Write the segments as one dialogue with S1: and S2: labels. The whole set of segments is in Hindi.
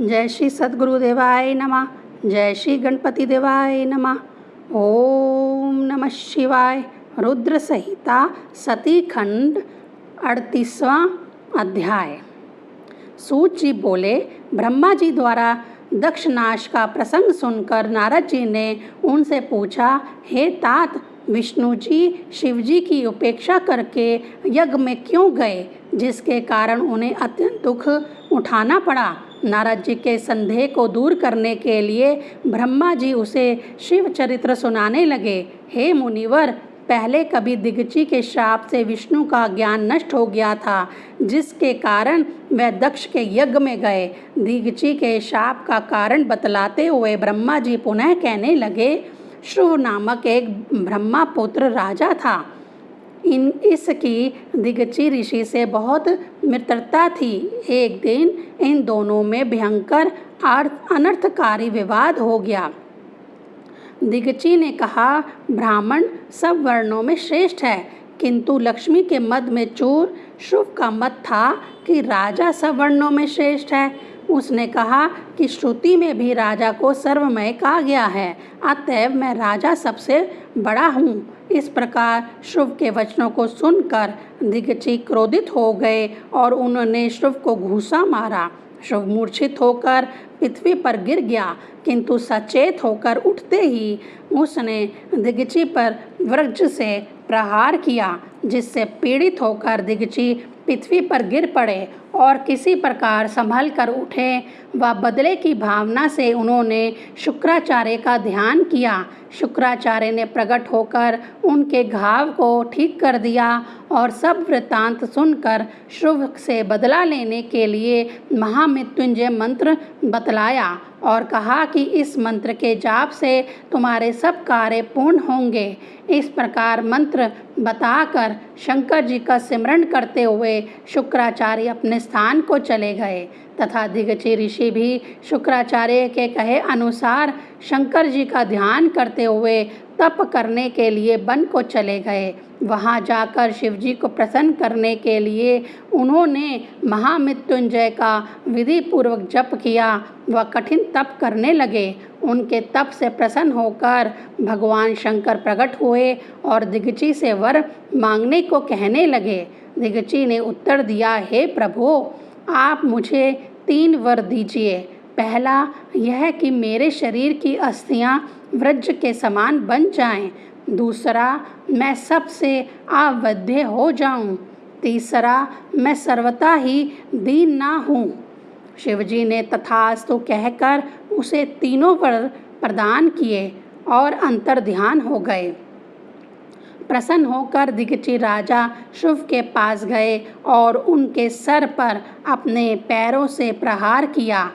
S1: जय श्री सद्गुरुदेवाय नमः। जय श्री गणपति देवाय नमः। ओम नमः शिवाय। रुद्र संहिता सती खंड 38वां अध्याय। सूत जी बोले, ब्रह्मा जी द्वारा दक्षनाश का प्रसंग सुनकर नारद जी ने उनसे पूछा, हे तात, विष्णु जी शिव जी की उपेक्षा करके यज्ञ में क्यों गए, जिसके कारण उन्हें अत्यंत दुख उठाना पड़ा। नारद जी के संदेह को दूर करने के लिए ब्रह्मा जी उसे शिव चरित्र सुनाने लगे। हे मुनिवर, पहले कभी दिग्ची के श्राप से विष्णु का ज्ञान नष्ट हो गया था, जिसके कारण वह दक्ष के यज्ञ में गए। दिग्ची के श्राप का कारण बतलाते हुए ब्रह्मा जी पुनः कहने लगे, श्रुव नामक एक ब्रह्मा पुत्र राजा था। इसकी दिग्ची ऋषि से बहुत मित्रता थी। एक दिन इन दोनों में भयंकर अनर्थकारी विवाद हो गया। दिग्ची ने कहा, ब्राह्मण सब वर्णों में श्रेष्ठ है, किंतु लक्ष्मी के मद में चूर शुभ का मत था कि राजा सब वर्णों में श्रेष्ठ है। उसने कहा कि श्रुति में भी राजा को सर्वमय कहा गया है, अतएव मैं राजा सबसे बड़ा हूँ। इस प्रकार शुभ के वचनों को सुनकर दिग्ची क्रोधित हो गए और उन्होंने शुभ को घूसा मारा। शुभ मूर्छित होकर पृथ्वी पर गिर गया, किंतु सचेत होकर उठते ही उसने दिग्ची पर वज्र से प्रहार किया, जिससे पीड़ित होकर दिग्ची पृथ्वी पर गिर पड़े और किसी प्रकार संभल कर उठे व बदले की भावना से उन्होंने शुक्राचार्य का ध्यान किया। शुक्राचार्य ने प्रकट होकर उनके घाव को ठीक कर दिया और सब वृत्तांत सुनकर शुभ से बदला लेने के लिए महामृत्युंजय मंत्र बतलाया और कहा कि इस मंत्र के जाप से तुम्हारे सब कार्य पूर्ण होंगे। इस प्रकार मंत्र बताकर शंकर जी का सिमरण करते हुए शुक्राचार्य अपने स्थान को चले गए तथा दिग्ची ऋषि भी शुक्राचार्य के कहे अनुसार शंकर जी का ध्यान करते हुए तप करने के लिए वन को चले गए। वहां जाकर शिव जी को प्रसन्न करने के लिए उन्होंने महामृत्युंजय का विधि पूर्वक जप किया व कठिन तप करने लगे। उनके तप से प्रसन्न होकर भगवान शंकर प्रकट हुए और दिग्ची से वर मांगने को कहने लगे। दिग्ची ने उत्तर दिया, हे प्रभु, आप मुझे 3 वर दीजिए। पहला यह कि मेरे शरीर की अस्थियां वज्र के समान बन जाएं। दूसरा, मैं सबसे अवध्य हो जाऊं। तीसरा, मैं सर्वथा ही दीन ना हूँ। शिवजी ने तथास्तु कहकर उसे 3 वर प्रदान किए और अंतर्ध्यान हो गए। प्रसन्न होकर दिग्ची राजा शुभ के पास गए और उनके सर पर अपने पैरों से प्रहार किया।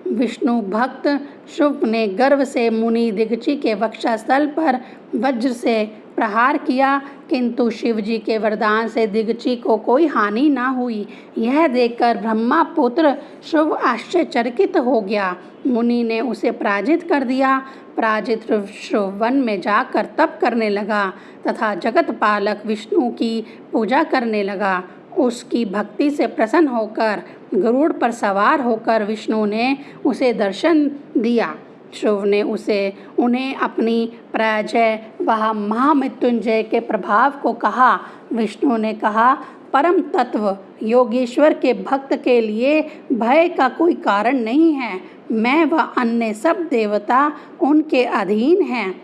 S1: विष्णु भक्त शुभ ने गर्व से मुनि दिग्ची के वक्षस्थल पर वज्र से प्रहार किया, किंतु शिव जी के वरदान से दिग्ची को कोई हानि ना हुई। यह देखकर ब्रह्मा पुत्र शुभ आश्चर्यचकित हो गया। मुनि ने उसे पराजित कर दिया। पराजित शुभ वन में जाकर तप करने लगा तथा जगत पालक विष्णु की पूजा करने लगा। उसकी भक्ति से प्रसन्न होकर गरुड़ पर सवार होकर विष्णु ने उसे दर्शन दिया। शिव ने उन्हें अपनी पराजय व महामृत्युंजय के प्रभाव को कहा। विष्णु ने कहा, परम तत्व योगेश्वर के भक्त के लिए भय का कोई कारण नहीं है। मैं व अन्य सब देवता उनके अधीन हैं।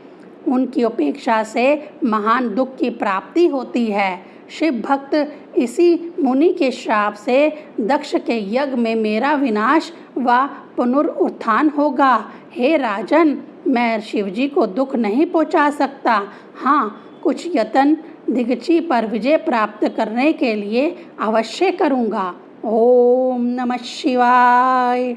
S1: उनकी उपेक्षा से महान दुख की प्राप्ति होती है। शिव भक्त इसी मुनि के श्राप से दक्ष के यज्ञ में मेरा विनाश व पुनरुत्थान होगा। हे राजन, मैं शिवजी को दुख नहीं पहुंचा सकता। हाँ, कुछ यत्न दिग्ची पर विजय प्राप्त करने के लिए अवश्य करूँगा। ओम नमः शिवाय।